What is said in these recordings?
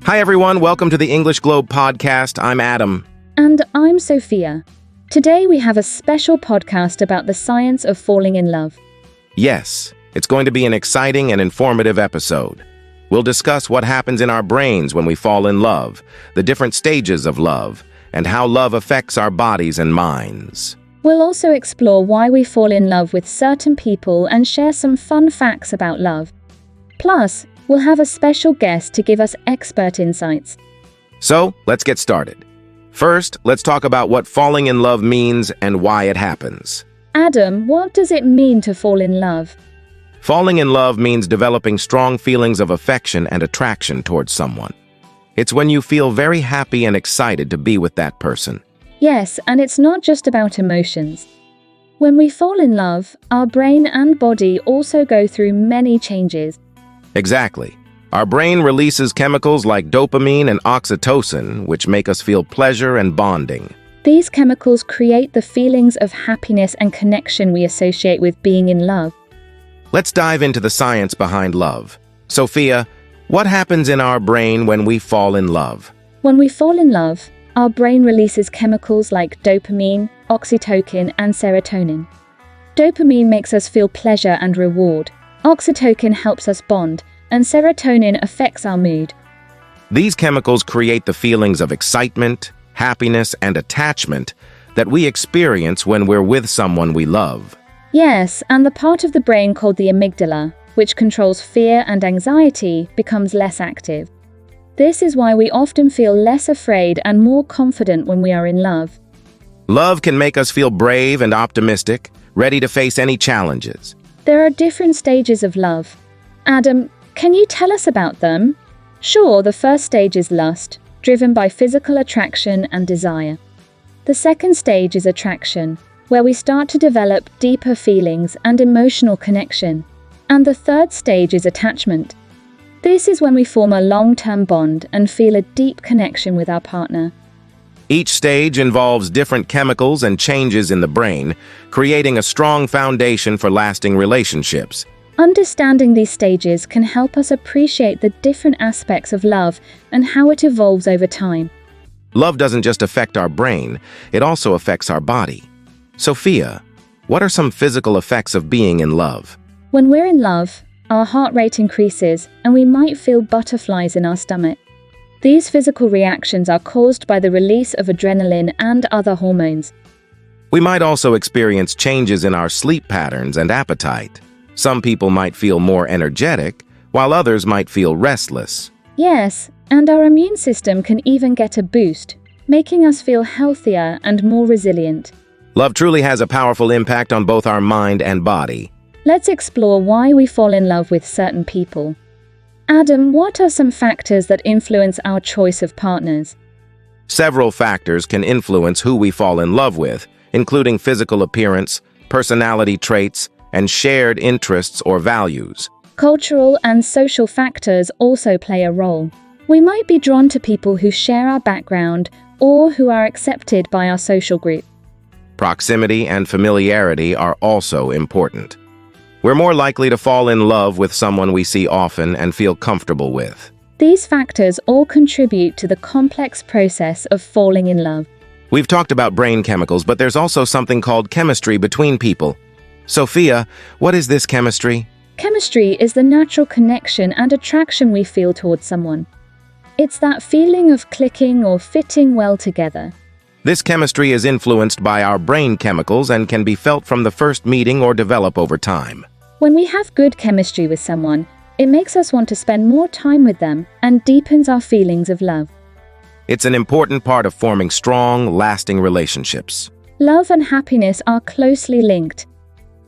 Hi, everyone. Welcome to the English Globe podcast. I'm Adam. And I'm Sophia. Today we have a special podcast about the science of falling in love. Yes, it's going to be an exciting and informative episode. We'll discuss what happens in our brains when we fall in love, the different stages of love, and how love affects our bodies and minds. We'll also explore why we fall in love with certain people and share some fun facts about love. Plus, we'll have a special guest to give us expert insights. So, let's get started. First, let's talk about what falling in love means and why it happens. Adam, what does it mean to fall in love? Falling in love means developing strong feelings of affection and attraction towards someone. It's when you feel very happy and excited to be with that person. Yes, and it's not just about emotions. When we fall in love, our brain and body also go through many changes. Exactly. Our brain releases chemicals like dopamine and oxytocin, which make us feel pleasure and bonding. These chemicals create the feelings of happiness and connection we associate with being in love. Let's dive into the science behind love. Sophia, what happens in our brain when we fall in love? When we fall in love, our brain releases chemicals like dopamine, oxytocin, and serotonin. Dopamine makes us feel pleasure and reward. Oxytocin helps us bond, and serotonin affects our mood. These chemicals create the feelings of excitement, happiness, and attachment that we experience when we're with someone we love. Yes, and the part of the brain called the amygdala, which controls fear and anxiety, becomes less active. This is why we often feel less afraid and more confident when we are in love. Love can make us feel brave and optimistic, ready to face any challenges. There are different stages of love. Adam, can you tell us about them? Sure, the first stage is lust, driven by physical attraction and desire. The second stage is attraction, where we start to develop deeper feelings and emotional connection. And the third stage is attachment. This is when we form a long-term bond and feel a deep connection with our partner. Each stage involves different chemicals and changes in the brain, creating a strong foundation for lasting relationships. Understanding these stages can help us appreciate the different aspects of love and how it evolves over time. Love doesn't just affect our brain, it also affects our body. Sophia, what are some physical effects of being in love? When we're in love, our heart rate increases and we might feel butterflies in our stomach. These physical reactions are caused by the release of adrenaline and other hormones. We might also experience changes in our sleep patterns and appetite. Some people might feel more energetic, while others might feel restless. Yes, and our immune system can even get a boost, making us feel healthier and more resilient. Love truly has a powerful impact on both our mind and body. Let's explore why we fall in love with certain people. Adam, what are some factors that influence our choice of partners? Several factors can influence who we fall in love with, including physical appearance, personality traits, and shared interests or values. Cultural and social factors also play a role. We might be drawn to people who share our background or who are accepted by our social group. Proximity and familiarity are also important. We're more likely to fall in love with someone we see often and feel comfortable with. These factors all contribute to the complex process of falling in love. We've talked about brain chemicals, but there's also something called chemistry between people. Sophia, what is this chemistry? Chemistry is the natural connection and attraction we feel towards someone. It's that feeling of clicking or fitting well together. This chemistry is influenced by our brain chemicals and can be felt from the first meeting or develop over time. When we have good chemistry with someone, it makes us want to spend more time with them and deepens our feelings of love. It's an important part of forming strong, lasting relationships. Love and happiness are closely linked.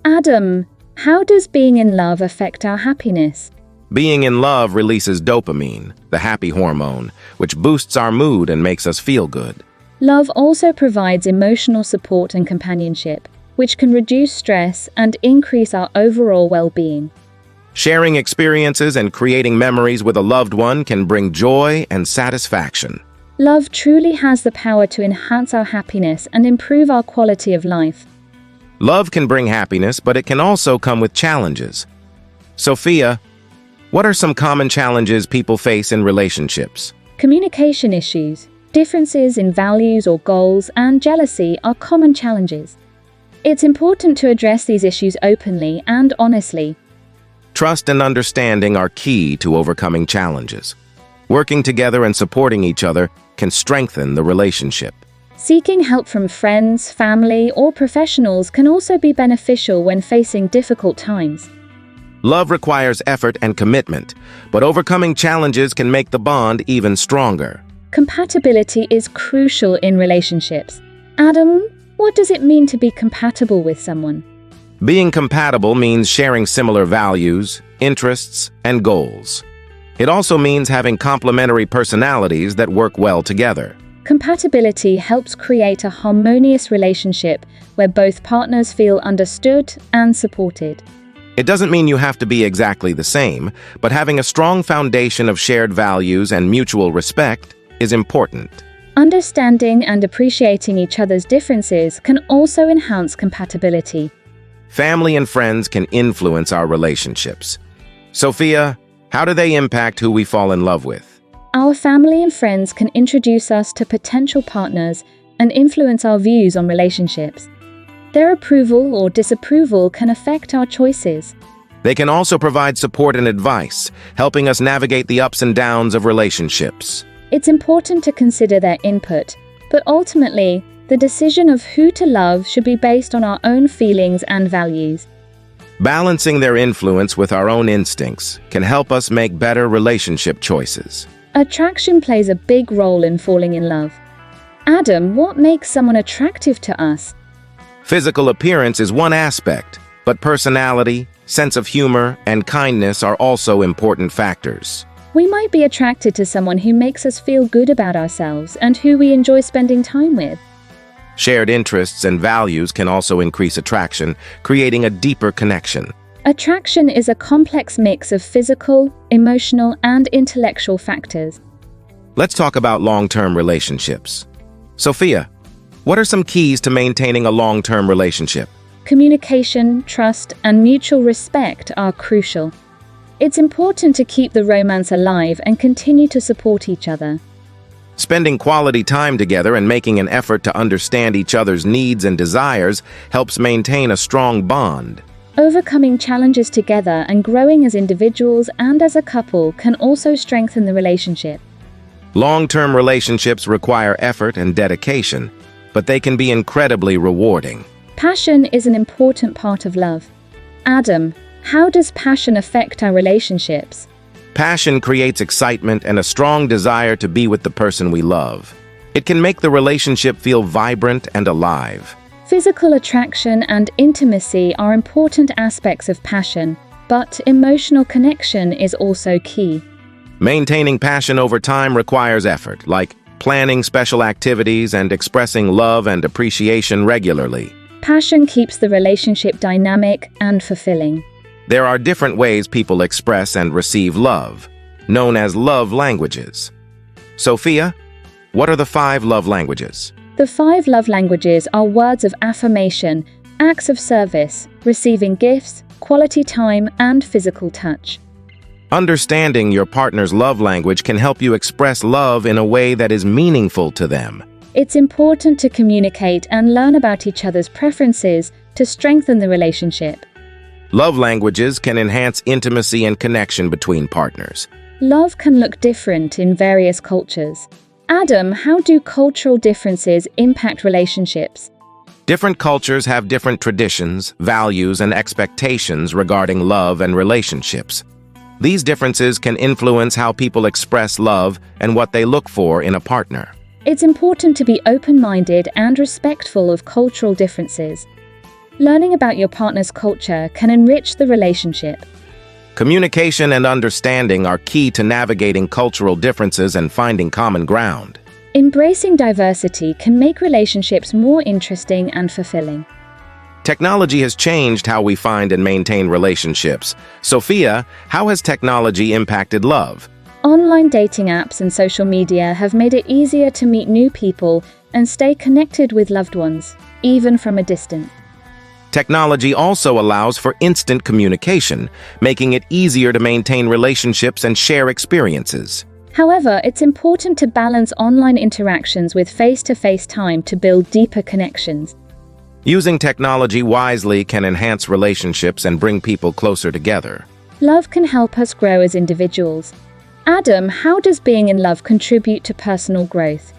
Adam, how does being in love affect our happiness? Being in love releases dopamine, the happy hormone, which boosts our mood and makes us feel good. Love also provides emotional support and companionship, which can reduce stress and increase our overall well-being. Sharing experiences and creating memories with a loved one can bring joy and satisfaction. Love truly has the power to enhance our happiness and improve our quality of life. Love can bring happiness, but it can also come with challenges. Sophia, what are some common challenges people face in relationships? Communication issues, differences in values or goals, and jealousy are common challenges. It's important to address these issues openly and honestly. Trust and understanding are key to overcoming challenges. Working together and supporting each other can strengthen the relationship. Seeking help from friends, family, or professionals can also be beneficial when facing difficult times. Love requires effort and commitment, but overcoming challenges can make the bond even stronger. Compatibility is crucial in relationships. Adam, what does it mean to be compatible with someone? Being compatible means sharing similar values, interests, and goals. It also means having complementary personalities that work well together. Compatibility helps create a harmonious relationship where both partners feel understood and supported. It doesn't mean you have to be exactly the same, but having a strong foundation of shared values and mutual respect is important. Understanding and appreciating each other's differences can also enhance compatibility. Family and friends can influence our relationships. Sophia, how do they impact who we fall in love with? Our family and friends can introduce us to potential partners and influence our views on relationships. Their approval or disapproval can affect our choices. They can also provide support and advice, helping us navigate the ups and downs of relationships. It's important to consider their input, but ultimately, the decision of who to love should be based on our own feelings and values. Balancing their influence with our own instincts can help us make better relationship choices. Attraction plays a big role in falling in love. Adam, what makes someone attractive to us? Physical appearance is one aspect, but personality, sense of humor, and kindness are also important factors. We might be attracted to someone who makes us feel good about ourselves and who we enjoy spending time with. Shared interests and values can also increase attraction, creating a deeper connection. Attraction is a complex mix of physical, emotional, and intellectual factors. Let's talk about long-term relationships. Sophia, what are some keys to maintaining a long-term relationship? Communication, trust, and mutual respect are crucial. It's important to keep the romance alive and continue to support each other. Spending quality time together and making an effort to understand each other's needs and desires helps maintain a strong bond. Overcoming challenges together and growing as individuals and as a couple can also strengthen the relationship. Long-term relationships require effort and dedication, but they can be incredibly rewarding. Passion is an important part of love. Adam, how does passion affect our relationships? Passion creates excitement and a strong desire to be with the person we love. It can make the relationship feel vibrant and alive. Physical attraction and intimacy are important aspects of passion, but emotional connection is also key. Maintaining passion over time requires effort, like planning special activities and expressing love and appreciation regularly. Passion keeps the relationship dynamic and fulfilling. There are different ways people express and receive love, known as love languages. Sophia, what are the 5 love languages? The 5 love languages are words of affirmation, acts of service, receiving gifts, quality time, and physical touch. Understanding your partner's love language can help you express love in a way that is meaningful to them. It's important to communicate and learn about each other's preferences to strengthen the relationship. Love languages can enhance intimacy and connection between partners. Love can look different in various cultures. Adam, how do cultural differences impact relationships? Different cultures have different traditions, values, and expectations regarding love and relationships. These differences can influence how people express love and what they look for in a partner. It's important to be open-minded and respectful of cultural differences. Learning about your partner's culture can enrich the relationship. Communication and understanding are key to navigating cultural differences and finding common ground. Embracing diversity can make relationships more interesting and fulfilling. Technology has changed how we find and maintain relationships. Sophia, how has technology impacted love? Online dating apps and social media have made it easier to meet new people and stay connected with loved ones, even from a distance. Technology also allows for instant communication, making it easier to maintain relationships and share experiences. However, it's important to balance online interactions with face-to-face time to build deeper connections. Using technology wisely can enhance relationships and bring people closer together. Love can help us grow as individuals. Adam, how does being in love contribute to personal growth?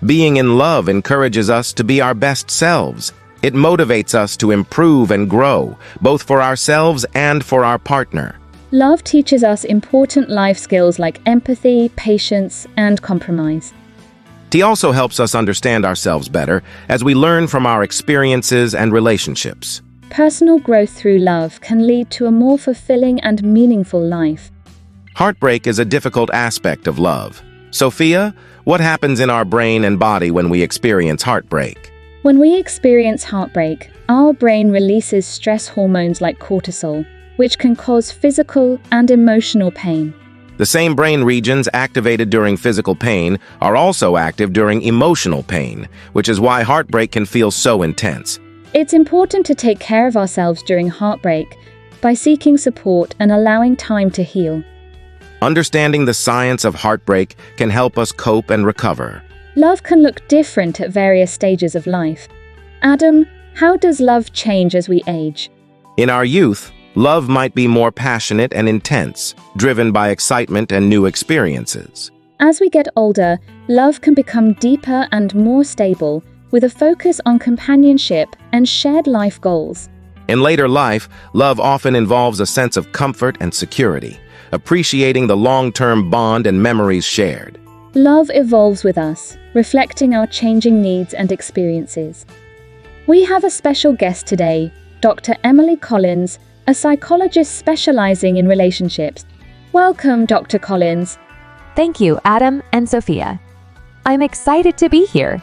Being in love encourages us to be our best selves. It motivates us to improve and grow, both for ourselves and for our partner. Love teaches us important life skills like empathy, patience, and compromise. It also helps us understand ourselves better as we learn from our experiences and relationships. Personal growth through love can lead to a more fulfilling and meaningful life. Heartbreak is a difficult aspect of love. Sophia, what happens in our brain and body when we experience heartbreak? When we experience heartbreak, our brain releases stress hormones like cortisol, which can cause physical and emotional pain. The same brain regions activated during physical pain are also active during emotional pain, which is why heartbreak can feel so intense. It's important to take care of ourselves during heartbreak by seeking support and allowing time to heal. Understanding the science of heartbreak can help us cope and recover. Love can look different at various stages of life. Adam, how does love change as we age? In our youth, love might be more passionate and intense, driven by excitement and new experiences. As we get older, love can become deeper and more stable, with a focus on companionship and shared life goals. In later life, love often involves a sense of comfort and security, appreciating the long-term bond and memories shared. Love evolves with us, reflecting our changing needs and experiences. We have a special guest today, Dr. Emily Collins, a psychologist specializing in relationships. Welcome, Dr. Collins. Thank you, Adam and Sophia. I'm excited to be here.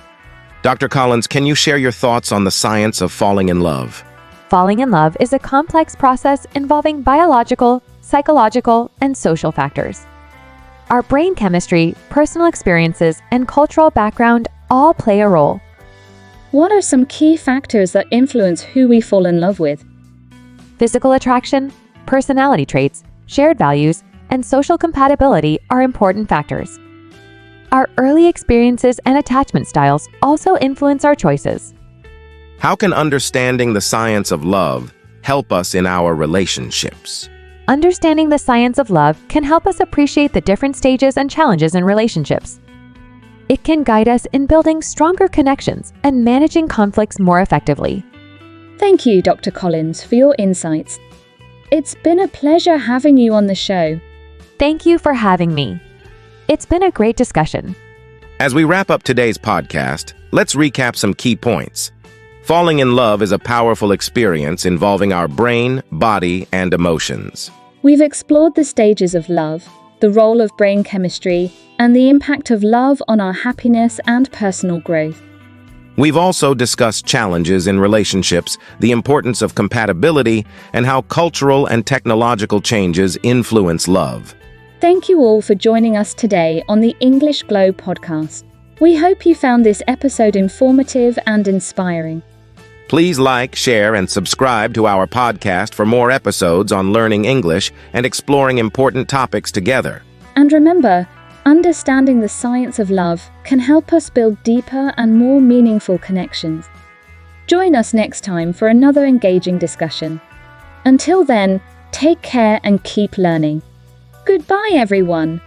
Dr. Collins, can you share your thoughts on the science of falling in love? Falling in love is a complex process involving biological, psychological, and social factors. Our brain chemistry, personal experiences, and cultural background all play a role. What are some key factors that influence who we fall in love with? Physical attraction, personality traits, shared values, and social compatibility are important factors. Our early experiences and attachment styles also influence our choices. How can understanding the science of love help us in our relationships? Understanding the science of love can help us appreciate the different stages and challenges in relationships. It can guide us in building stronger connections and managing conflicts more effectively. Thank you, Dr. Collins, for your insights. It's been a pleasure having you on the show. Thank you for having me. It's been a great discussion. As we wrap up today's podcast, let's recap some key points. Falling in love is a powerful experience involving our brain, body, and emotions. We've explored the stages of love, the role of brain chemistry, and the impact of love on our happiness and personal growth. We've also discussed challenges in relationships, the importance of compatibility, and how cultural and technological changes influence love. Thank you all for joining us today on the English Glow podcast. We hope you found this episode informative and inspiring. Please like, share, and subscribe to our podcast for more episodes on learning English and exploring important topics together. And remember, understanding the science of love can help us build deeper and more meaningful connections. Join us next time for another engaging discussion. Until then, take care and keep learning. Goodbye, everyone.